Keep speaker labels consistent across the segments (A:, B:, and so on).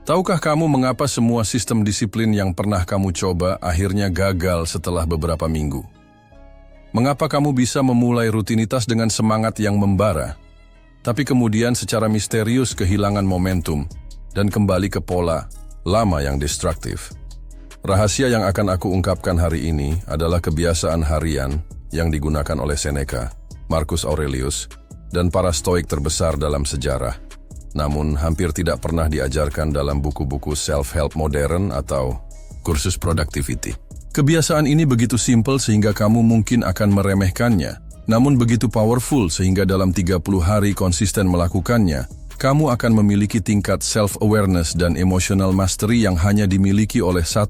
A: Tahukah kamu mengapa semua sistem disiplin yang pernah kamu coba akhirnya gagal setelah beberapa minggu? Mengapa kamu bisa memulai rutinitas dengan semangat yang membara, tapi kemudian secara misterius kehilangan momentum dan kembali ke pola lama yang destruktif? Rahasia yang akan aku ungkapkan hari ini adalah kebiasaan harian yang digunakan oleh Seneca, Marcus Aurelius, dan para Stoik terbesar dalam sejarah. Namun hampir tidak pernah diajarkan dalam buku-buku self-help modern atau kursus productivity. Kebiasaan ini begitu simpel sehingga kamu mungkin akan meremehkannya, namun begitu powerful sehingga dalam 30 hari konsisten melakukannya, kamu akan memiliki tingkat self-awareness dan emotional mastery yang hanya dimiliki oleh 1%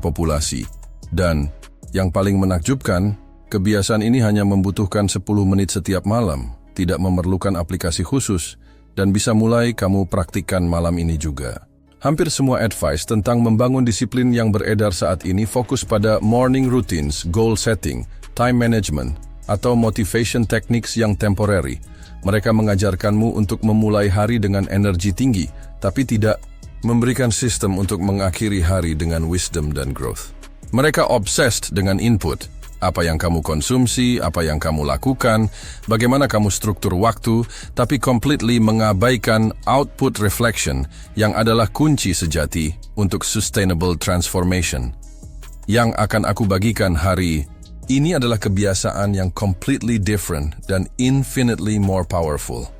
A: populasi. Dan, yang paling menakjubkan, kebiasaan ini hanya membutuhkan 10 menit setiap malam, tidak memerlukan aplikasi khusus, dan bisa mulai kamu praktikkan malam ini juga. Hampir semua advice tentang membangun disiplin yang beredar saat ini fokus pada morning routines, goal setting, time management, atau motivation techniques yang temporary. Mereka mengajarkanmu untuk memulai hari dengan energi tinggi, tapi tidak memberikan sistem untuk mengakhiri hari dengan wisdom dan growth. Mereka obsessed dengan input, apa yang kamu konsumsi, apa yang kamu lakukan, bagaimana kamu struktur waktu, tapi completely mengabaikan output reflection yang adalah kunci sejati untuk sustainable transformation. Yang akan aku bagikan hari ini adalah kebiasaan yang completely different dan infinitely more powerful.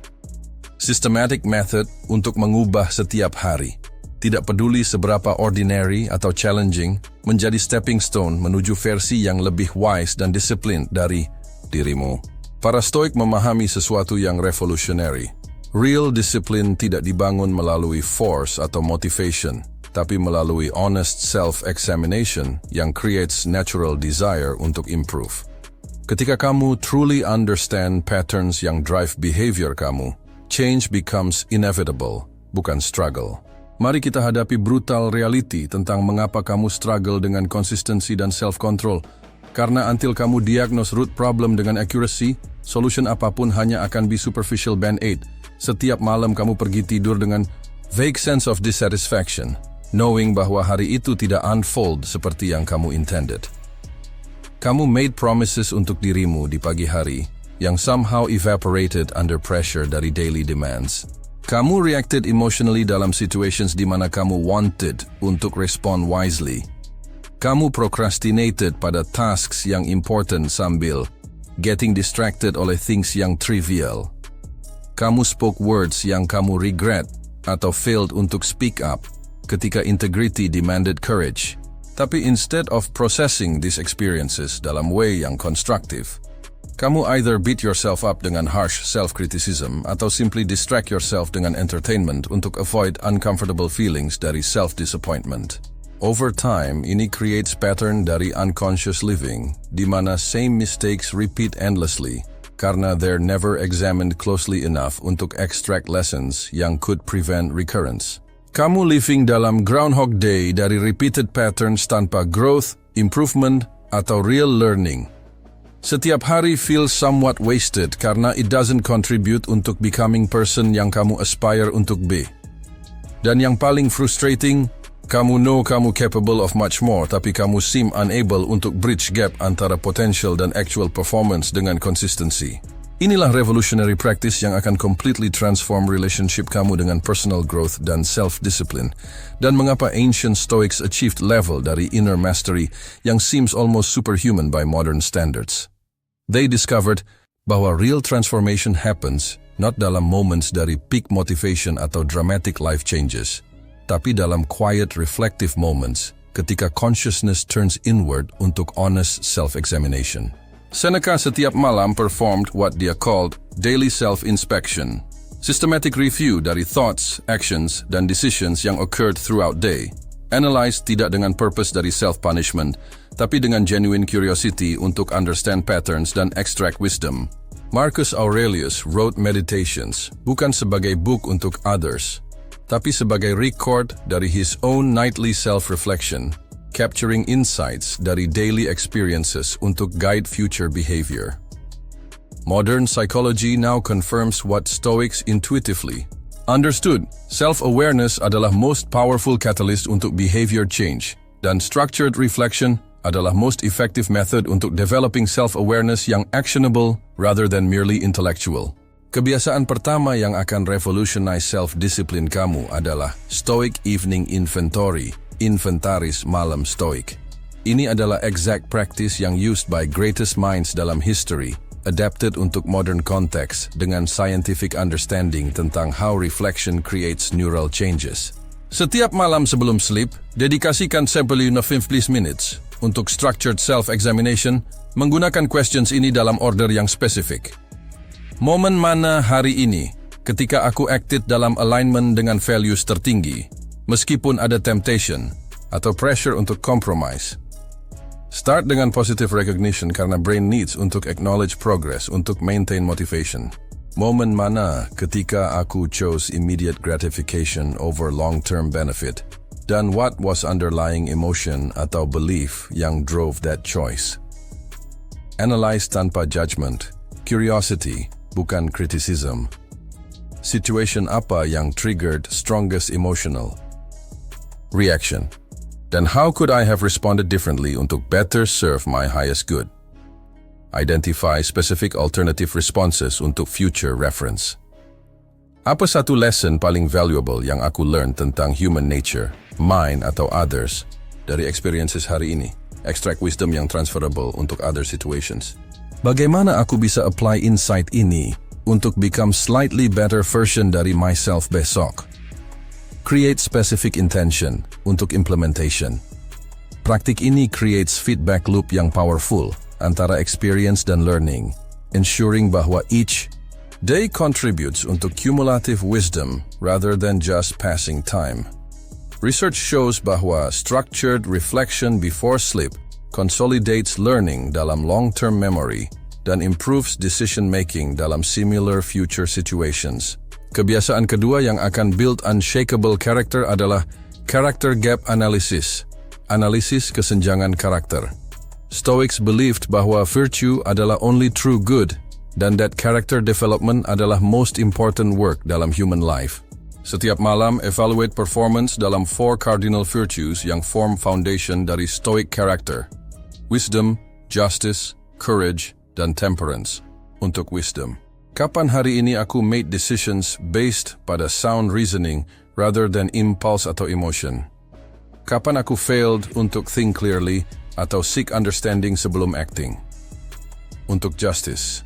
A: Systematic method untuk mengubah setiap hari. Tidak peduli seberapa ordinary atau challenging, menjadi stepping stone menuju versi yang lebih wise dan disiplin dari dirimu. Para Stoik memahami sesuatu yang revolutionary. Real discipline tidak dibangun melalui force atau motivation, tapi melalui honest self-examination yang creates natural desire untuk improve. Ketika kamu truly understand patterns yang drive behavior kamu, change becomes inevitable, bukan struggle. Mari kita hadapi brutal reality tentang mengapa kamu struggle dengan konsistensi dan self-control. Karena until kamu diagnose root problem dengan accuracy, solution apapun hanya akan be superficial band-aid. Setiap malam kamu pergi tidur dengan vague sense of dissatisfaction, knowing bahwa hari itu tidak unfold seperti yang kamu intended. Kamu made promises untuk dirimu di pagi hari yang somehow evaporated under pressure dari daily demands. Kamu reacted emotionally dalam situations di mana kamu wanted untuk respond wisely. Kamu procrastinated pada tasks yang important sambil getting distracted oleh things yang trivial. Kamu spoke words yang kamu regret atau failed untuk speak up ketika integrity demanded courage. Tapi instead of processing these experiences dalam way yang constructive, kamu either beat yourself up dengan harsh self-criticism atau simply distract yourself dengan entertainment untuk avoid uncomfortable feelings dari self-disappointment. Over time, ini creates pattern dari unconscious living, di mana same mistakes repeat endlessly karena they're never examined closely enough untuk extract lessons yang could prevent recurrence. Kamu living dalam Groundhog Day dari repeated patterns tanpa growth, improvement, atau real learning. Setiap hari feels somewhat wasted karena it doesn't contribute untuk becoming person yang kamu aspire untuk be. Dan yang paling frustrating, kamu know kamu capable of much more tapi kamu seem unable untuk bridge gap antara potential dan actual performance dengan consistency. Inilah revolutionary practice yang akan completely transform relationship kamu dengan personal growth dan self-discipline. Dan mengapa ancient Stoics achieved level dari inner mastery yang seems almost superhuman by modern standards. They discovered bahwa real transformation happens not dalam moments dari peak motivation atau dramatic life changes, tapi dalam quiet reflective moments ketika consciousness turns inward untuk honest self-examination. Seneca setiap malam performed what dia called daily self-inspection, systematic review dari thoughts, actions, dan decisions yang occurred throughout day. Analyze tidak dengan purpose dari self-punishment, tapi dengan genuine curiosity untuk understand patterns dan extract wisdom. Marcus Aurelius wrote Meditations bukan sebagai book untuk others, tapi sebagai record dari his own nightly self-reflection, capturing insights dari daily experiences untuk guide future behavior. Modern psychology now confirms what Stoics intuitively Understood, self-awareness adalah most powerful catalyst untuk behavior change, dan structured reflection adalah most effective method untuk developing self-awareness yang actionable rather than merely intellectual. Kebiasaan pertama yang akan revolutionize self-discipline kamu adalah Stoik Evening Inventory, inventaris malam Stoik. Ini adalah exact practice yang used by greatest minds dalam history, adapted untuk modern context dengan scientific understanding tentang how reflection creates neural changes. Setiap malam sebelum sleep, dedikasikan 15 minutes untuk structured self-examination menggunakan questions ini dalam order yang spesifik. Momen mana hari ini ketika aku acted dalam alignment dengan values tertinggi, meskipun ada temptation atau pressure untuk compromise? Start dengan positive recognition karena brain needs untuk acknowledge progress untuk maintain motivation. Momen mana ketika aku chose immediate gratification over long-term benefit? Dan what was underlying emotion atau belief yang drove that choice? Analyze tanpa judgment, curiosity, bukan criticism. Situation apa yang triggered strongest emotional reaction? Dan how could I have responded differently untuk better serve my highest good? Identify specific alternative responses untuk future reference. Apa satu lesson paling valuable yang aku learn tentang human nature, mine atau others, dari experiences hari ini? Extract wisdom yang transferable untuk other situations. Bagaimana aku bisa apply insight ini untuk become slightly better version dari myself besok? Create specific intention untuk implementation. Praktik ini creates feedback loop yang powerful antara experience dan learning, ensuring bahwa each day contributes untuk cumulative wisdom rather than just passing time. Research shows bahwa structured reflection before sleep consolidates learning dalam long-term memory dan improves decision-making dalam similar future situations. Kebiasaan kedua yang akan build unshakable character adalah character gap analysis, analisis kesenjangan karakter. Stoics believed bahwa virtue adalah only true good dan that character development adalah most important work dalam human life. Setiap malam, evaluate performance dalam 4 cardinal virtues yang form foundation dari Stoic character: wisdom, justice, courage, dan temperance. Untuk wisdom, kapan hari ini aku made decisions based pada sound reasoning rather than impulse atau emotion? Kapan aku failed untuk think clearly atau seek understanding sebelum acting? Untuk justice,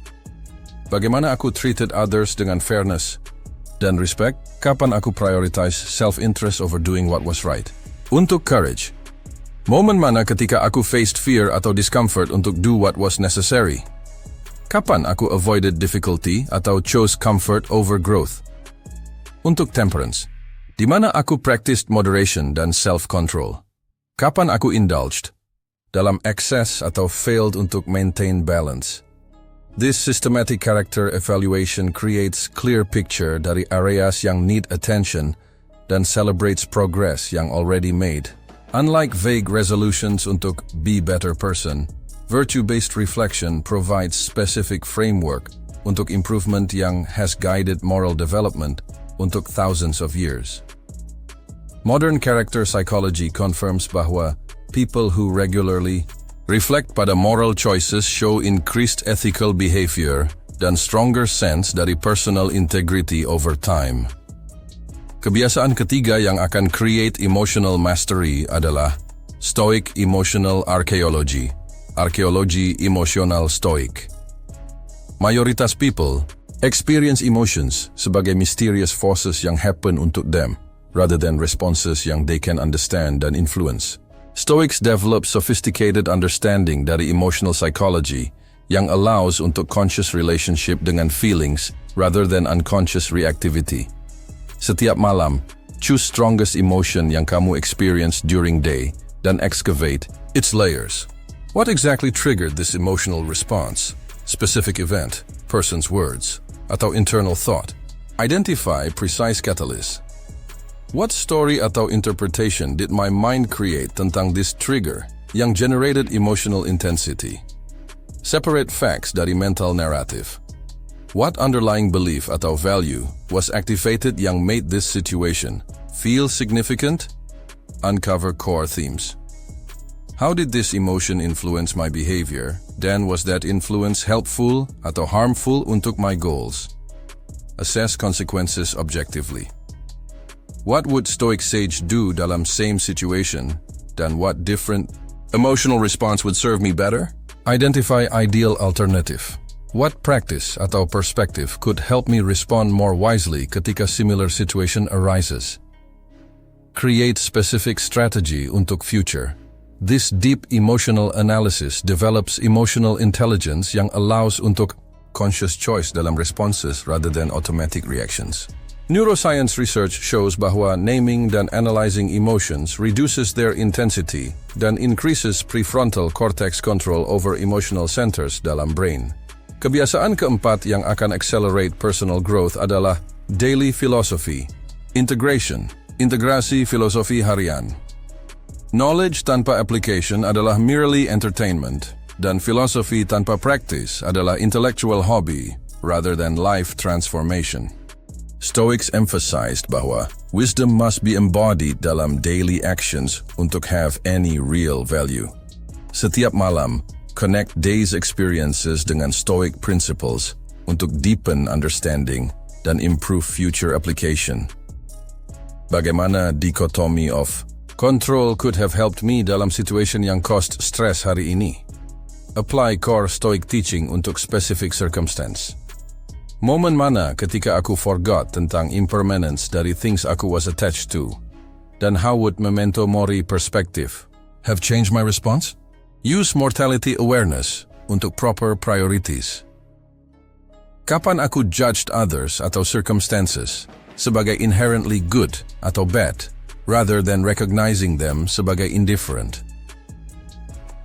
A: bagaimana aku treated others dengan fairness dan respect? Kapan aku prioritize self-interest over doing what was right? Untuk courage, momen mana ketika aku faced fear atau discomfort untuk do what was necessary? Kapan aku avoided difficulty atau chose comfort over growth? Untuk temperance, di mana aku practiced moderation dan self-control? Kapan aku indulged dalam excess atau failed untuk maintain balance? This systematic character evaluation creates clear picture dari areas yang need attention dan celebrates progress yang already made. Unlike vague resolutions untuk be better person, virtue-based reflection provides specific framework untuk improvement yang has guided moral development untuk thousands of years. Modern character psychology confirms bahwa people who regularly reflect pada moral choices show increased ethical behavior dan stronger sense dari personal integrity over time. Kebiasaan ketiga yang akan create emotional mastery adalah Stoic Emotional Archaeology, arkeologi emosional Stoik. Mayoritas people experience emotions sebagai mysterious forces yang happen untuk them, rather than responses yang they can understand dan influence. Stoics develop sophisticated understanding dari emotional psychology yang allows untuk conscious relationship dengan feelings rather than unconscious reactivity. Setiap malam, choose strongest emotion yang kamu experience during day dan excavate its layers. What exactly triggered this emotional response? Specific event, person's words, atau internal thought? Identify precise catalyst. What story atau interpretation did my mind create tentang this trigger yang generated emotional intensity? Separate facts dari mental narrative. What underlying belief atau value was activated yang made this situation feel significant? Uncover core themes. How did this emotion influence my behavior? Then was that influence helpful atau harmful untuk my goals? Assess consequences objectively. What would Stoic sage do dalam same situation? Dan what different emotional response would serve me better? Identify ideal alternative. What practice atau perspective could help me respond more wisely ketika similar situation arises? Create specific strategy untuk future. This deep emotional analysis develops emotional intelligence yang allows untuk conscious choice dalam responses rather than automatic reactions. Neuroscience research shows bahwa naming dan analyzing emotions reduces their intensity dan increases prefrontal cortex control over emotional centers dalam brain. Kebiasaan keempat yang akan accelerate personal growth adalah daily philosophy, integrasi filosofi harian. Knowledge tanpa application adalah merely entertainment, dan filosofi tanpa practice adalah intellectual hobby rather than life transformation. Stoics emphasized bahwa wisdom must be embodied dalam daily actions untuk have any real value. Setiap malam, connect day's experiences dengan Stoic principles untuk deepen understanding dan improve future application. Bagaimana dikotomi of control could have helped me dalam situation yang cost stress hari ini? Apply core Stoic teaching untuk specific circumstance. Momen mana ketika aku forgot tentang impermanence dari things aku was attached to? Dan how would memento mori perspective have changed my response? Use mortality awareness untuk proper priorities. Kapan aku judged others atau circumstances sebagai inherently good atau bad, rather than recognizing them sebagai indifferent?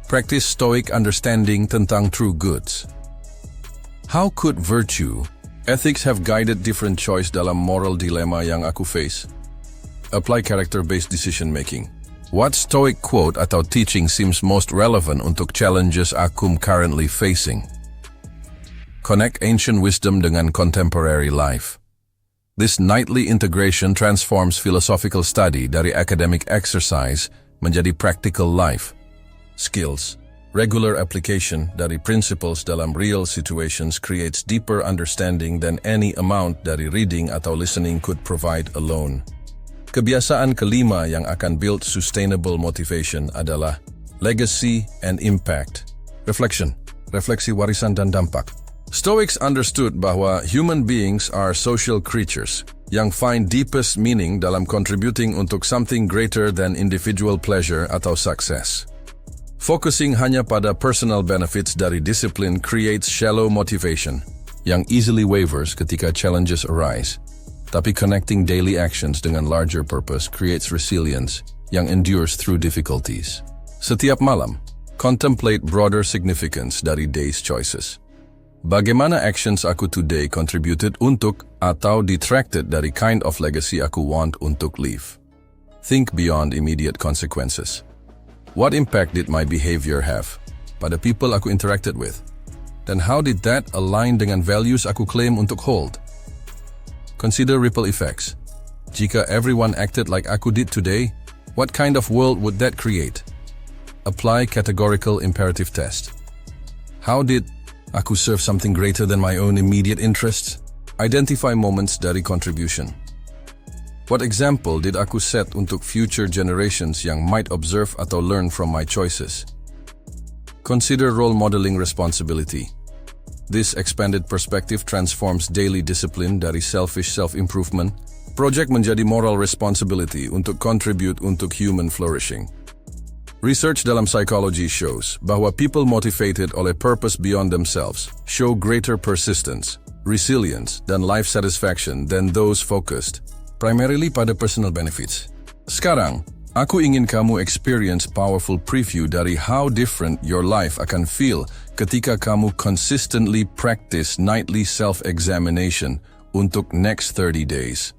A: Practice Stoic understanding tentang true goods. How could virtue, ethics have guided different choice dalam moral dilemma yang aku face? Apply character-based decision-making. What Stoic quote atau teaching seems most relevant untuk challenges aku currently facing? Connect ancient wisdom dengan contemporary life. This nightly integration transforms philosophical study dari academic exercise menjadi practical life skills. Regular application dari principles dalam real situations creates deeper understanding than any amount dari reading atau listening could provide alone. Kebiasaan kelima yang akan build sustainable motivation adalah legacy and impact. Refleksi warisan dan dampak. Stoics understood bahwa human beings are social creatures yang find deepest meaning dalam contributing untuk something greater than individual pleasure atau success. Focusing hanya pada personal benefits dari disiplin creates shallow motivation yang easily wavers ketika challenges arise. Tapi connecting daily actions dengan larger purpose creates resilience yang endures through difficulties. Setiap malam, contemplate broader significance dari day's choices. Bagaimana actions aku today contributed untuk atau detracted dari kind of legacy aku want untuk leave? Think beyond immediate consequences. What impact did my behavior have pada people aku interacted with? Dan how did that align dengan values aku claim untuk hold? Consider ripple effects. Jika everyone acted like aku did today, what kind of world would that create? Apply categorical imperative test. How did aku serve something greater than my own immediate interests? Identify moments dari contribution. What example did aku set untuk future generations yang might observe atau learn from my choices? Consider role modeling responsibility. This expanded perspective transforms daily discipline dari selfish self-improvement project menjadi moral responsibility untuk contribute untuk human flourishing. Research dalam psychology shows bahwa people motivated oleh purpose beyond themselves show greater persistence, resilience, dan life satisfaction than those focused primarily pada personal benefits. Sekarang, aku ingin kamu experience powerful preview dari how different your life akan feel ketika kamu consistently practice nightly self-examination untuk next 30 days.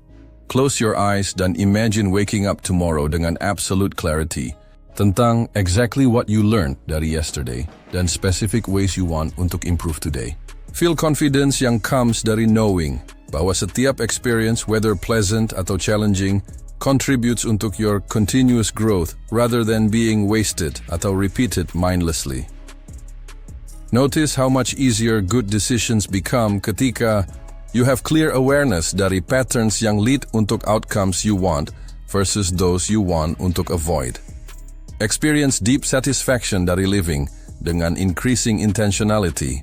A: Close your eyes dan imagine waking up tomorrow dengan absolute clarity tentang exactly what you learned dari yesterday dan specific ways you want untuk improve today. Feel confidence yang comes dari knowing bahwa setiap experience, whether pleasant atau challenging, contributes untuk your continuous growth rather than being wasted atau repeated mindlessly. Notice how much easier good decisions become ketika you have clear awareness dari patterns yang lead untuk outcomes you want versus those you want untuk avoid. Experience deep satisfaction dari living dengan increasing intentionality,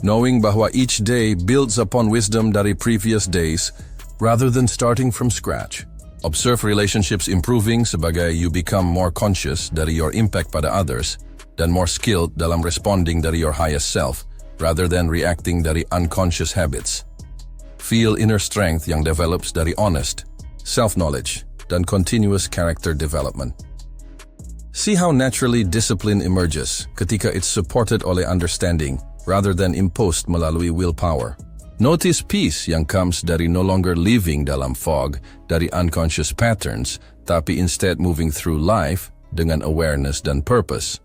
A: knowing bahwa each day builds upon wisdom dari previous days rather than starting from scratch. Observe relationships improving sebagai you become more conscious dari your impact pada others dan more skilled dalam responding dari your highest self rather than reacting dari unconscious habits. Feel inner strength yang develops dari honest, self-knowledge, dan continuous character development. See how naturally discipline emerges ketika it's supported oleh understanding rather than imposed melalui willpower. Notice peace yang comes dari no longer living dalam fog dari unconscious patterns, tapi instead moving through life dengan awareness dan purpose.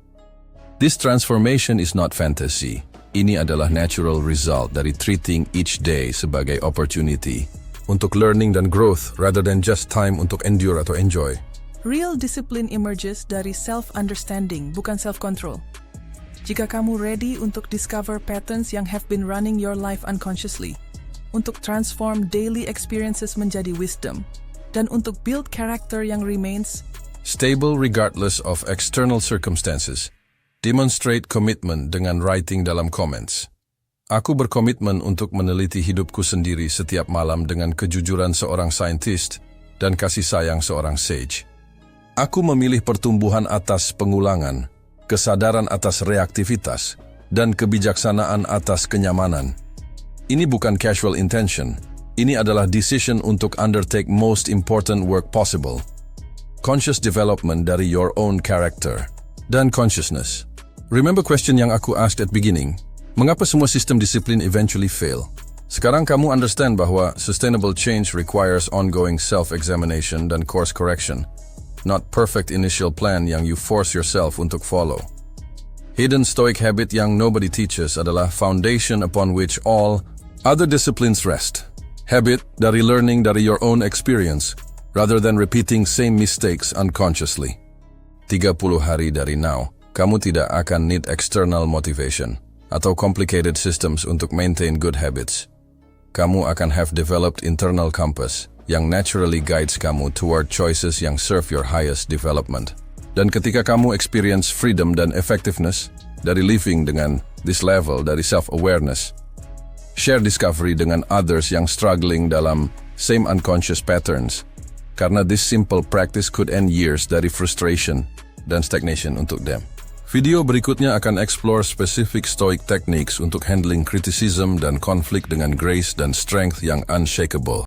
A: This transformation is not fantasy. Ini adalah natural result dari treating each day sebagai opportunity untuk learning dan growth rather than just time untuk endure atau enjoy.
B: Real discipline emerges dari self-understanding, bukan self-control. Jika kamu ready untuk discover patterns yang have been running your life unconsciously, untuk transform daily experiences menjadi wisdom, dan untuk build character yang remains
A: stable regardless of external circumstances, demonstrate commitment dengan writing dalam comments. Aku berkomitmen untuk meneliti hidupku sendiri setiap malam dengan kejujuran seorang saintis dan kasih sayang seorang sage. Aku memilih pertumbuhan atas pengulangan, kesadaran atas reaktivitas, dan kebijaksanaan atas kenyamanan. Ini bukan casual intention. Ini adalah decision untuk undertake most important work possible. Conscious development dari your own character dan consciousness. Remember question yang aku asked at beginning? Mengapa semua sistem disiplin eventually fail? Sekarang kamu understand bahwa sustainable change requires ongoing self-examination dan course correction, not perfect initial plan yang you force yourself untuk follow. Hidden Stoik habit yang nobody teaches adalah foundation upon which all other disciplines rest. Habit dari learning dari your own experience rather than repeating same mistakes unconsciously. 30 hari dari now, kamu tidak akan need external motivation atau complicated systems untuk maintain good habits. Kamu akan have developed internal compass yang naturally guides kamu toward choices yang serve your highest development. Dan ketika kamu experience freedom dan effectiveness dari living dengan this level dari self-awareness, share discovery dengan others yang struggling dalam same unconscious patterns, karena this simple practice could end years dari frustration dan stagnation untuk them. Video berikutnya akan explore specific Stoic techniques untuk handling criticism dan konflik dengan grace dan strength yang unshakable.